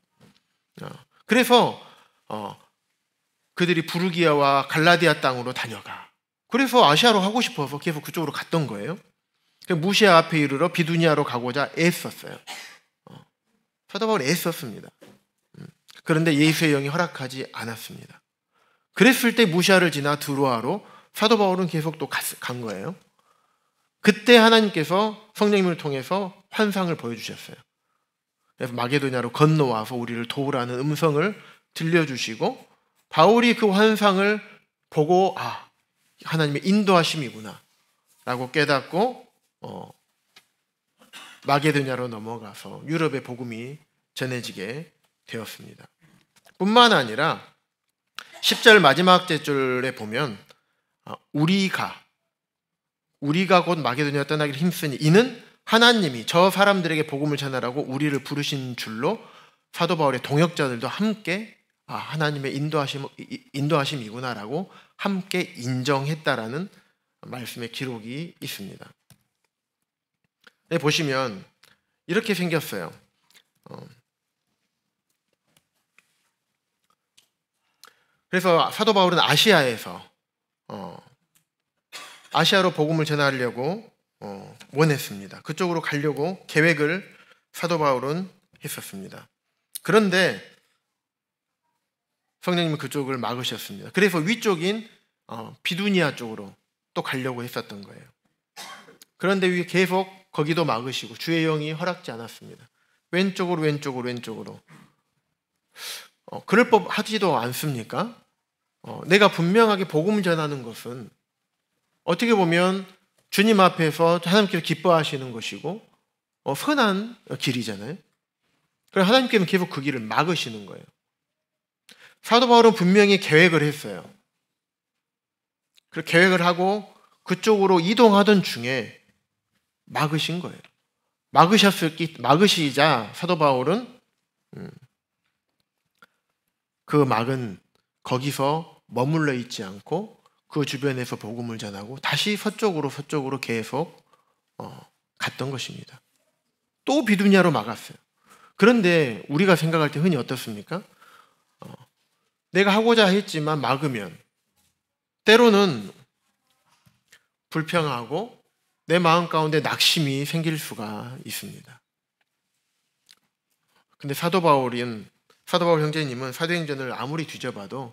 그래서 그들이 부르기아와 갈라디아 땅으로 다녀가. 그래서 아시아로 하고 싶어서 계속 그쪽으로 갔던 거예요. 무시아 앞에 이르러 비두니아로 가고자 애썼어요. 사도 바울이 애썼습니다. 그런데 예수의 영이 허락하지 않았습니다. 그랬을 때 무시아를 지나 드로아로 사도 바울은 계속 또 간 거예요. 그때 하나님께서 성령님을 통해서 환상을 보여주셨어요. 그래서 마게도냐로 건너와서 우리를 도우라는 음성을 들려주시고 바울이 그 환상을 보고 하나님의 인도하심이구나 라고 깨닫고 마게도냐로 넘어가서 유럽의 복음이 전해지게 되었습니다. 뿐만 아니라 10절 마지막 제줄에 보면 우리가 곧 마게도냐 떠나기를 힘쓰니 이는 하나님이 저 사람들에게 복음을 전하라고 우리를 부르신 줄로 사도 바울의 동역자들도 함께 하나님의 인도하심이구나라고 함께 인정했다라는 말씀의 기록이 있습니다. 네, 보시면 이렇게 생겼어요. 그래서 사도 바울은 아시아에서 아시아로 복음을 전하려고 원했습니다. 그쪽으로 가려고 계획을 사도 바울은 했었습니다. 그런데 성령님은 그쪽을 막으셨습니다. 그래서 위쪽인 비두니아 쪽으로 또 가려고 했었던 거예요. 그런데 계속 거기도 막으시고 주의 영이 허락지 않았습니다. 왼쪽으로 그럴 법하지도 않습니까? 내가 분명하게 복음 전하는 것은 어떻게 보면 주님 앞에서 하나님께서 기뻐하시는 것이고 선한 길이잖아요. 그래서 하나님께서는 계속 그 길을 막으시는 거예요. 사도 바울은 분명히 계획을 했어요. 그 계획을 하고 그쪽으로 이동하던 중에 막으신 거예요. 막으시자 사도 바울은 그 막은 거기서 머물러 있지 않고 그 주변에서 복음을 전하고 다시 서쪽으로 계속 갔던 것입니다. 또 비두니아로 막았어요. 그런데 우리가 생각할 때 흔히 어떻습니까? 내가 하고자 했지만 막으면 때로는 불평하고 내 마음 가운데 낙심이 생길 수가 있습니다. 근데 사도 바울 형제님은 사도행전을 아무리 뒤져봐도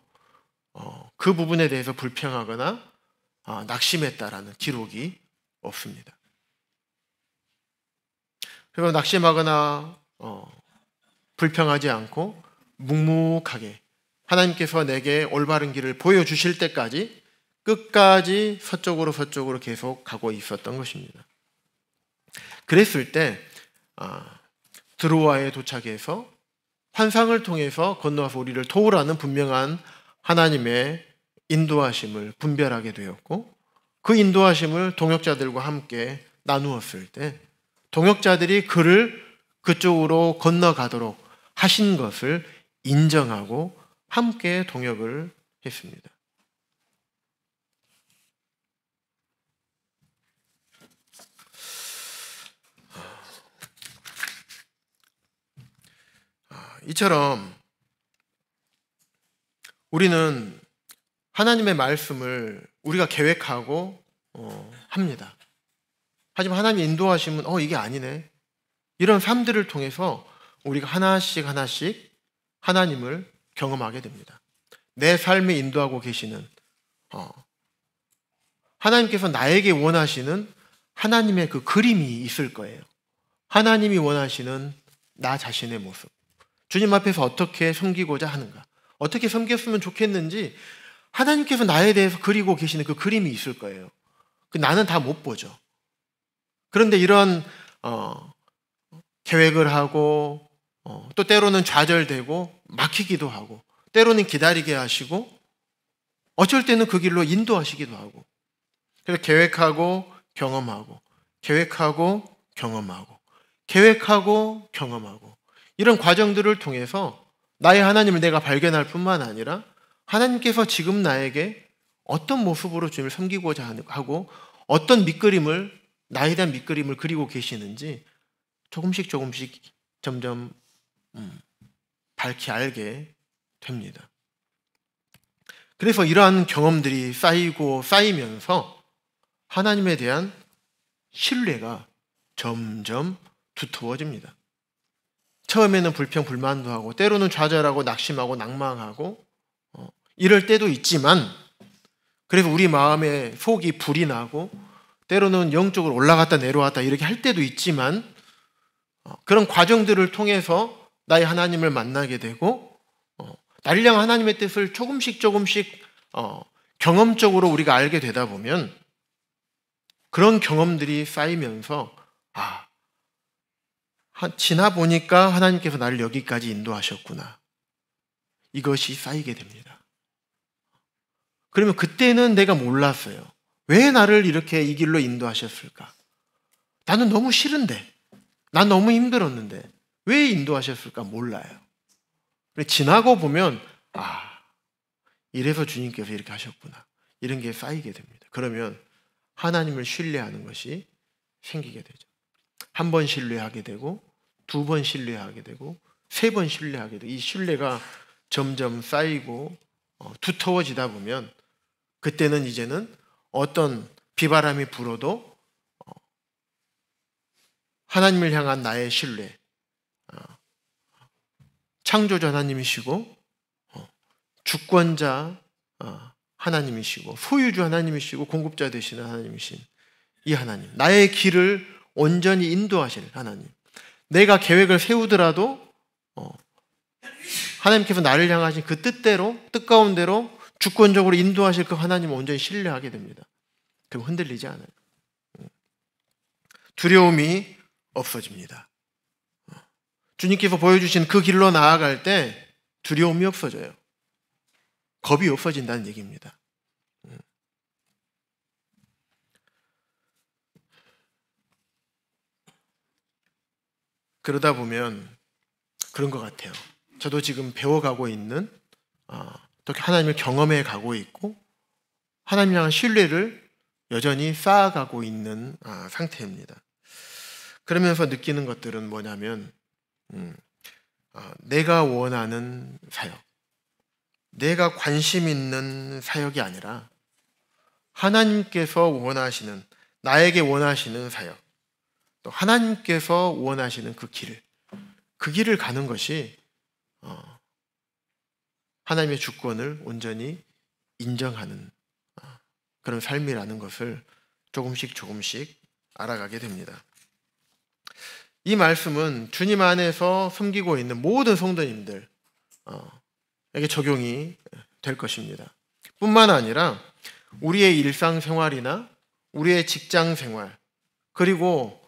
그 부분에 대해서 불평하거나 낙심했다라는 기록이 없습니다. 그리고 낙심하거나 불평하지 않고 묵묵하게 하나님께서 내게 올바른 길을 보여주실 때까지 끝까지 서쪽으로 계속 가고 있었던 것입니다. 그랬을 때 드로아에 도착해서 환상을 통해서 건너와서 우리를 도우라는 분명한 하나님의 인도하심을 분별하게 되었고 그 인도하심을 동역자들과 함께 나누었을 때 동역자들이 그를 그쪽으로 건너가도록 하신 것을 인정하고 함께 동역을 했습니다. 이처럼 우리는 하나님의 말씀을 우리가 계획하고 합니다. 하지만 하나님의 인도하심은 이게 아니네. 이런 삶들을 통해서 우리가 하나씩 하나님을 경험하게 됩니다. 내 삶에 인도하고 계시는 하나님께서 나에게 원하시는 하나님의 그 그림이 있을 거예요. 하나님이 원하시는 나 자신의 모습. 주님 앞에서 어떻게 섬기고자 하는가, 어떻게 섬겼으면 좋겠는지 하나님께서 나에 대해서 그리고 계시는 그 그림이 있을 거예요. 나는 다 못 보죠. 그런데 이런 계획을 하고 또 때로는 좌절되고 막히기도 하고 때로는 기다리게 하시고 어쩔 때는 그 길로 인도하시기도 하고 그래서 계획하고 경험하고 이런 과정들을 통해서 나의 하나님을 내가 발견할 뿐만 아니라 하나님께서 지금 나에게 어떤 모습으로 주님을 섬기고자 하고 어떤 나에 대한 밑그림을 그리고 계시는지 조금씩 점점 밝히 알게 됩니다. 그래서 이러한 경험들이 쌓이면서 하나님에 대한 신뢰가 점점 두터워집니다. 처음에는 불평, 불만도 하고 때로는 좌절하고 낙심하고 낭망하고 이럴 때도 있지만 그래서 우리 마음에 속이 불이 나고 때로는 영적으로 올라갔다 내려왔다 이렇게 할 때도 있지만 그런 과정들을 통해서 나의 하나님을 만나게 되고 나를 향한 하나님의 뜻을 조금씩 경험적으로 우리가 알게 되다 보면 그런 경험들이 쌓이면서 지나 보니까 하나님께서 나를 여기까지 인도하셨구나. 이것이 쌓이게 됩니다. 그러면 그때는 내가 몰랐어요. 왜 나를 이렇게 이 길로 인도하셨을까? 나는 너무 싫은데, 난 너무 힘들었는데 왜 인도하셨을까? 몰라요. 지나고 보면 이래서 주님께서 이렇게 하셨구나. 이런 게 쌓이게 됩니다. 그러면 하나님을 신뢰하는 것이 생기게 되죠. 한 번 신뢰하게 되고 2번 신뢰하게 되고 3번 신뢰하게 되고 이 신뢰가 점점 쌓이고 두터워지다 보면 그때는 이제는 어떤 비바람이 불어도 하나님을 향한 나의 신뢰, 창조주 하나님이시고 주권자 하나님이시고 소유주 하나님이시고 공급자 되시는 하나님이신 이 하나님, 나의 길을 온전히 인도하실 하나님, 내가 계획을 세우더라도 하나님께서 나를 향하신 그 뜻대로, 뜻가운데로 주권적으로 인도하실 그 하나님을 온전히 신뢰하게 됩니다. 그럼 흔들리지 않아요. 두려움이 없어집니다. 주님께서 보여주신 그 길로 나아갈 때 두려움이 없어져요. 겁이 없어진다는 얘기입니다. 그러다 보면 그런 것 같아요. 저도 지금 배워가고 있는, 또 하나님을 경험해 가고 있고 하나님 향한 신뢰를 여전히 쌓아가고 있는 상태입니다. 그러면서 느끼는 것들은 뭐냐면 내가 원하는 사역, 내가 관심 있는 사역이 아니라 하나님께서 원하시는, 나에게 원하시는 사역, 또 하나님께서 원하시는 그 길을 가는 것이 하나님의 주권을 온전히 인정하는 그런 삶이라는 것을 조금씩 알아가게 됩니다. 이 말씀은 주님 안에서 섬기고 있는 모든 성도님들에게 적용이 될 것입니다. 뿐만 아니라 우리의 일상생활이나 우리의 직장생활, 그리고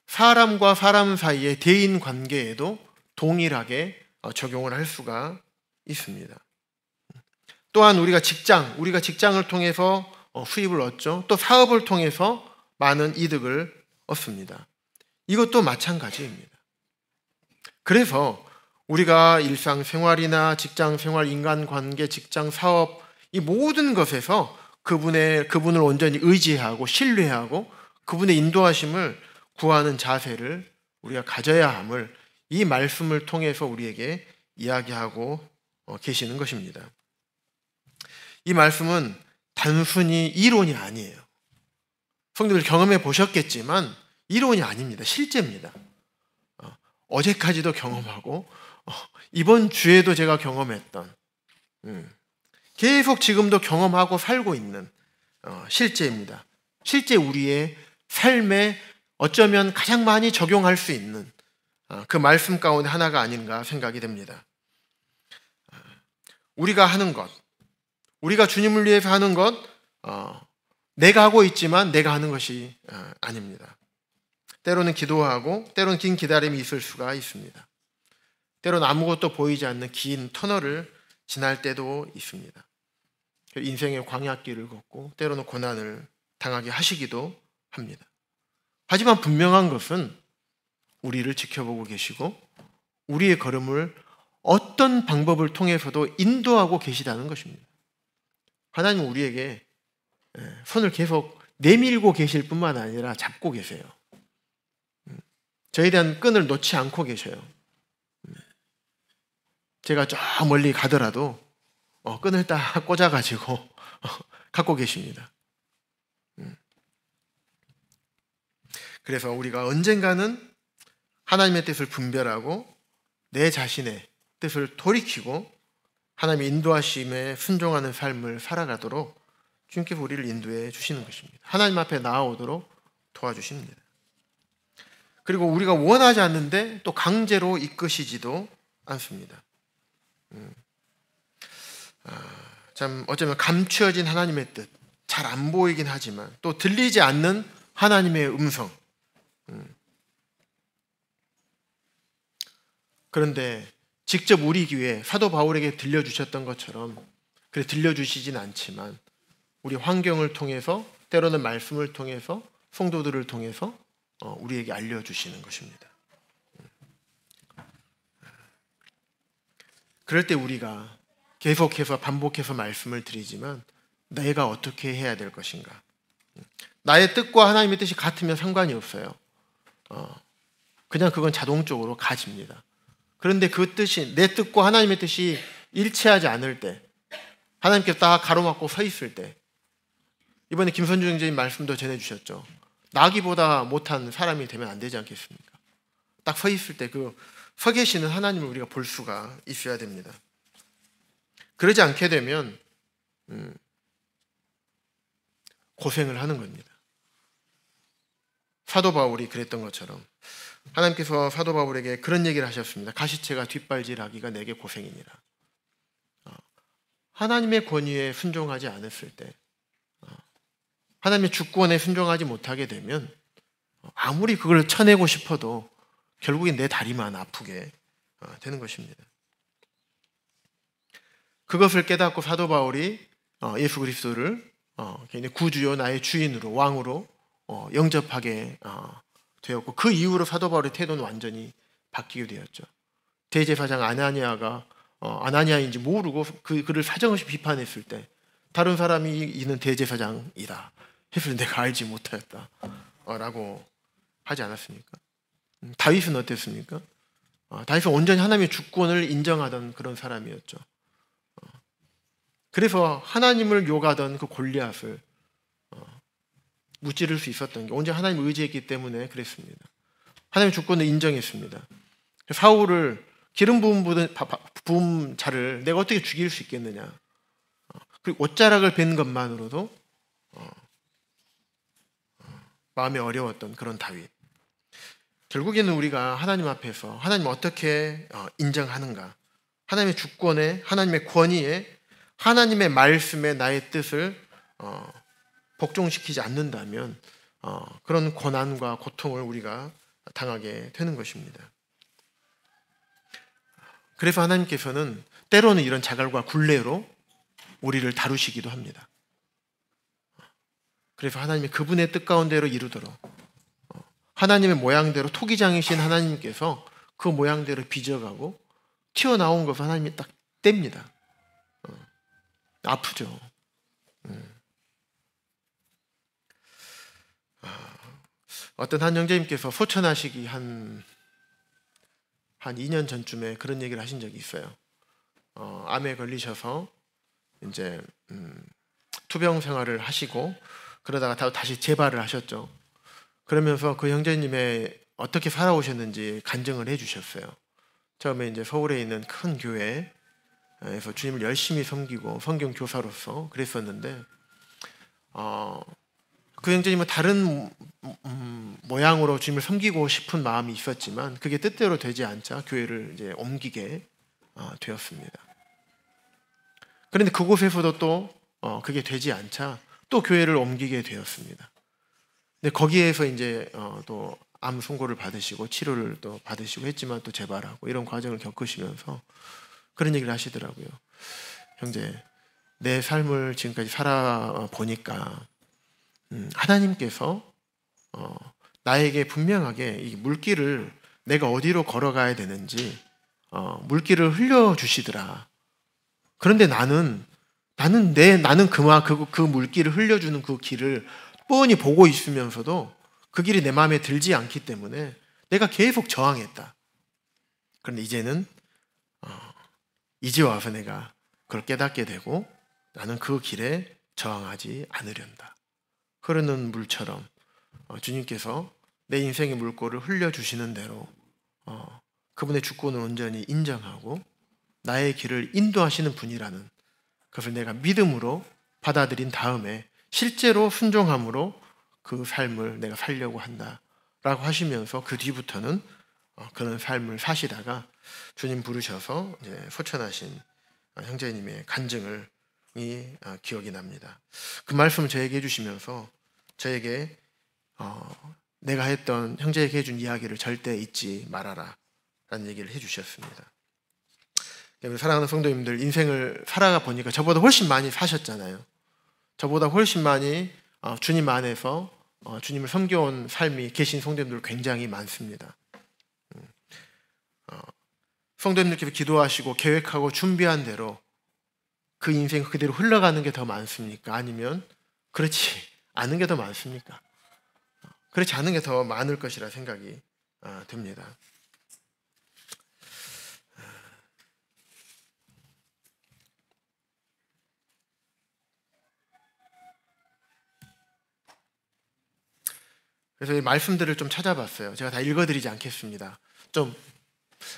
사람과 사람 사이의 대인 관계에도 동일하게 적용을 할 수가 있습니다. 또한 우리가 직장을 통해서 수입을 얻죠. 또 사업을 통해서 많은 이득을 얻습니다. 이것도 마찬가지입니다. 그래서 우리가 일상생활이나 직장생활, 인간관계, 직장, 사업 이 모든 것에서 그분을 온전히 의지하고 신뢰하고 그분의 인도하심을 구하는 자세를 우리가 가져야 함을 이 말씀을 통해서 우리에게 이야기하고 계시는 것입니다. 이 말씀은 단순히 이론이 아니에요. 성도들 경험해 보셨겠지만 이론이 아닙니다. 실제입니다. 어제까지도 경험하고 이번 주에도 제가 경험했던, 계속 지금도 경험하고 살고 있는 실제입니다. 실제 우리의 삶에 어쩌면 가장 많이 적용할 수 있는 그 말씀 가운데 하나가 아닌가 생각이 됩니다. 우리가 하는 것, 우리가 주님을 위해서 하는 것, 내가 하고 있지만 내가 하는 것이 아닙니다. 때로는 기도하고 때로는 긴 기다림이 있을 수가 있습니다. 때로는 아무것도 보이지 않는 긴 터널을 지날 때도 있습니다. 인생의 광야길을 걷고 때로는 고난을 당하게 하시기도 합니다. 하지만 분명한 것은 우리를 지켜보고 계시고 우리의 걸음을 어떤 방법을 통해서도 인도하고 계시다는 것입니다. 하나님은 우리에게 손을 계속 내밀고 계실 뿐만 아니라 잡고 계세요. 저에 대한 끈을 놓지 않고 계셔요. 제가 저 멀리 가더라도 끈을 딱 꽂아가지고 갖고 계십니다. 그래서 우리가 언젠가는 하나님의 뜻을 분별하고 내 자신의 뜻을 돌이키고 하나님의 인도하심에 순종하는 삶을 살아가도록 주님께서 우리를 인도해 주시는 것입니다. 하나님 앞에 나아오도록 도와주십니다. 그리고 우리가 원하지 않는데 또 강제로 이끄시지도 않습니다. 참 어쩌면 감추어진 하나님의 뜻, 잘 안 보이긴 하지만 또 들리지 않는 하나님의 음성. 그런데 직접 우리 귀에 사도 바울에게 들려주셨던 것처럼 그래 들려주시진 않지만 우리 환경을 통해서 때로는 말씀을 통해서 성도들을 통해서 우리에게 알려주시는 것입니다. 그럴 때 우리가 계속해서 반복해서 말씀을 드리지만 내가 어떻게 해야 될 것인가? 나의 뜻과 하나님의 뜻이 같으면 상관이 없어요. 그냥 그건 자동적으로 가집니다. 그런데 그 뜻이 내 뜻과 하나님의 뜻이 일치하지 않을 때 하나님께서 딱 가로막고 서 있을 때 이번에 김선주 형제님 말씀도 전해주셨죠. 나기보다 못한 사람이 되면 안 되지 않겠습니까? 딱 서 있을 때 그 서 계시는 하나님을 우리가 볼 수가 있어야 됩니다. 그러지 않게 되면 고생을 하는 겁니다. 사도 바울이 그랬던 것처럼 하나님께서 사도 바울에게 그런 얘기를 하셨습니다. 가시채가 뒷발질하기가 내게 고생이니라. 하나님의 권위에 순종하지 않았을 때 하나님의 주권에 순종하지 못하게 되면 아무리 그걸 쳐내고 싶어도 결국엔 내 다리만 아프게 되는 것입니다. 그것을 깨닫고 사도 바울이 예수 그리스도를 구주요 나의 주인으로 왕으로 영접하게 되었고 그 이후로 사도 바울의 태도는 완전히 바뀌게 되었죠. 대제사장 아나니아인지 모르고 그를 사정없이 비판했을 때 다른 사람이 이는 대제사장이다 했을 때 내가 알지 못하였다 라고 하지 않았습니까? 다윗은 어땠습니까? 다윗은 온전히 하나님의 주권을 인정하던 그런 사람이었죠. 그래서 하나님을 욕하던 그 골리앗을 무찌를 수 있었던 게 온전히 하나님을 의지했기 때문에 그랬습니다. 하나님의 주권을 인정했습니다. 사울을 기름 부은 자를 내가 어떻게 죽일 수 있겠느냐. 그리고 옷자락을 벤 것만으로도 마음이 어려웠던 그런 다윗. 결국에는 우리가 하나님 앞에서 하나님을 어떻게 인정하는가, 하나님의 주권에, 하나님의 권위에, 하나님의 말씀에 나의 뜻을 복종시키지 않는다면 그런 고난과 고통을 우리가 당하게 되는 것입니다. 그래서 하나님께서는 때로는 이런 자갈과 굴레로 우리를 다루시기도 합니다. 그래서 하나님이 그분의 뜻 가운데로 이루도록 하나님의 모양대로 토기장이신 하나님께서 그 모양대로 빚어가고 튀어나온 것을 하나님이 딱 뗍니다. 아프죠. 어떤 한 형제님께서 소천하시기 한 2년 전쯤에 그런 얘기를 하신 적이 있어요. 암에 걸리셔서 이제 투병 생활을 하시고 그러다가 다시 재발을 하셨죠. 그러면서 그 형제님의 어떻게 살아오셨는지 간증을 해주셨어요. 처음에 이제 서울에 있는 큰 교회에서 주님을 열심히 섬기고 성경 교사로서 그랬었는데 그 형제님은 다른 모양으로 주님을 섬기고 싶은 마음이 있었지만 그게 뜻대로 되지 않자 교회를 이제 옮기게 되었습니다. 그런데 그곳에서도 또 그게 되지 않자 또 교회를 옮기게 되었습니다. 근데 거기에서 이제 또 암 선고를 받으시고 치료를 또 받으시고 했지만 또 재발하고 이런 과정을 겪으시면서 그런 얘기를 하시더라고요. 형제, 내 삶을 지금까지 살아보니까 하나님께서 나에게 분명하게 이 물길을 내가 어디로 걸어가야 되는지 물길을 흘려주시더라. 그런데 나는 그 물길을 흘려주는 그 길을 뻔히 보고 있으면서도 그 길이 내 마음에 들지 않기 때문에 내가 계속 저항했다. 그런데 이제는 이제 와서 내가 그걸 깨닫게 되고 나는 그 길에 저항하지 않으련다. 흐르는 물처럼 주님께서 내 인생의 물꼬를 흘려주시는 대로 그분의 주권을 온전히 인정하고 나의 길을 인도하시는 분이라는 그것을 내가 믿음으로 받아들인 다음에 실제로 순종함으로 그 삶을 내가 살려고 한다 라고 하시면서 그 뒤부터는 그런 삶을 사시다가 주님 부르셔서 이제 소천하신 형제님의 간증을 기억이 납니다. 그 말씀을 저에게 해주시면서 저에게 내가 했던 형제에게 해준 이야기를 절대 잊지 말아라 라는 얘기를 해주셨습니다. 사랑하는 성도님들, 인생을 살아가 보니까 저보다 훨씬 많이 사셨잖아요. 저보다 훨씬 많이 주님 안에서 주님을 섬겨온 삶이 계신 성도님들 굉장히 많습니다. 성도님들께서 기도하시고 계획하고 준비한 대로 그 인생 그대로 흘러가는 게 더 많습니까? 아니면 그렇지 않은 게 더 많습니까? 그렇지 않은 게 더 많을 것이라 생각이 듭니다. 그래서 이 말씀들을 좀 찾아봤어요. 제가 다 읽어드리지 않겠습니다. 좀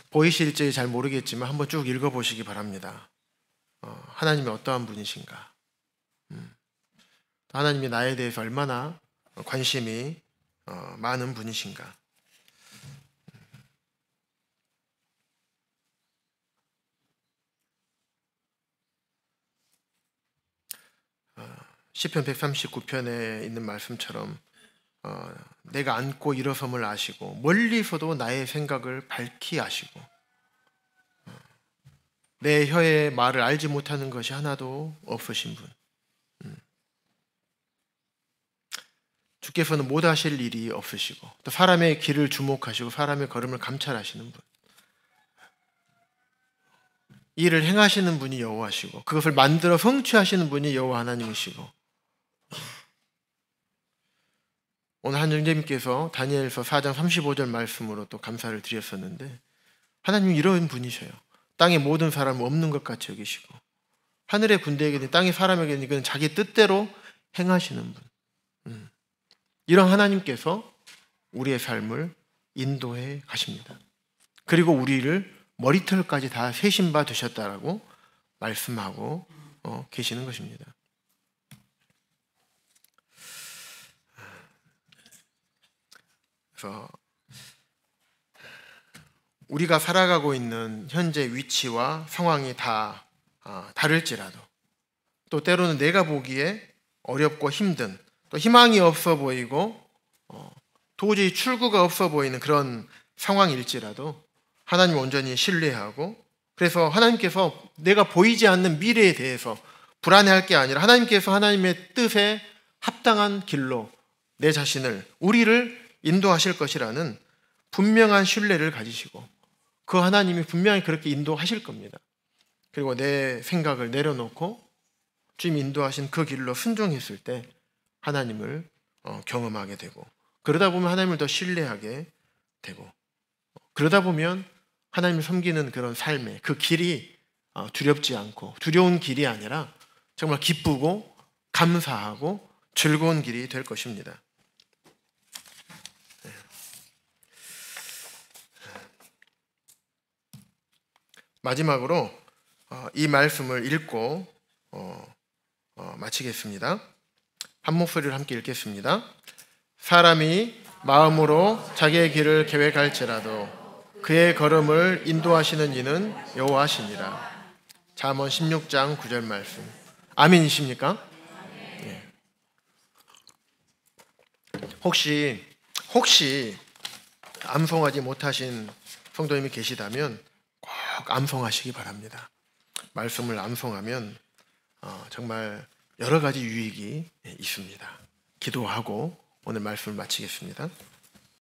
보이실지 잘 모르겠지만 한번 쭉 읽어보시기 바랍니다. 하나님이 어떠한 분이신가? 하나님이 나에 대해서 얼마나 관심이 많은 분이신가? 시편 139편에 있는 말씀처럼 내가 앉고 일어섬을 아시고 멀리서도 나의 생각을 밝히 아시고 내 혀의 말을 알지 못하는 것이 하나도 없으신 분. 주께서는 못 하실 일이 없으시고 또 사람의 길을 주목하시고 사람의 걸음을 감찰하시는 분. 일을 행하시는 분이 여호와시고 그것을 만들어 성취하시는 분이 여호와 하나님이시고 오늘 한 형제님께서 다니엘서 4장 35절 말씀으로 또 감사를 드렸었는데 하나님이 이런 분이셔요. 땅의 모든 사람은 없는 것 같이 여기시고 하늘의 군대에게는 땅의 사람에게는 이건 자기 뜻대로 행하시는 분. 이런 하나님께서 우리의 삶을 인도해 가십니다. 그리고 우리를 머리털까지 다 세신 바 되셨다라고 말씀하고 계시는 것입니다. 그래서 우리가 살아가고 있는 현재 위치와 상황이 다 다를지라도 또 때로는 내가 보기에 어렵고 힘든 또 희망이 없어 보이고 도저히 출구가 없어 보이는 그런 상황일지라도 하나님 온전히 신뢰하고 그래서 하나님께서 내가 보이지 않는 미래에 대해서 불안해할 게 아니라 하나님께서 하나님의 뜻에 합당한 길로 내 자신을 우리를 인도하실 것이라는 분명한 신뢰를 가지시고 그 하나님이 분명히 그렇게 인도하실 겁니다. 그리고 내 생각을 내려놓고 주님이 인도하신 그 길로 순종했을 때 하나님을 경험하게 되고 그러다 보면 하나님을 더 신뢰하게 되고 그러다 보면 하나님을 섬기는 그런 삶의 그 길이 두렵지 않고 두려운 길이 아니라 정말 기쁘고 감사하고 즐거운 길이 될 것입니다. 마지막으로 이 말씀을 읽고 마치겠습니다. 한 목소리를 함께 읽겠습니다. 사람이 마음으로 자기의 길을 계획할지라도 그의 걸음을 인도하시는 이는 여호와시니라. 잠언 16장 9절 말씀. 아멘이십니까? 네. 혹시 암송하지 못하신 성도님이 계시다면 꼭 암송하시기 바랍니다. 말씀을 암송하면 정말 여러 가지 유익이 있습니다. 기도하고 오늘 말씀을 마치겠습니다.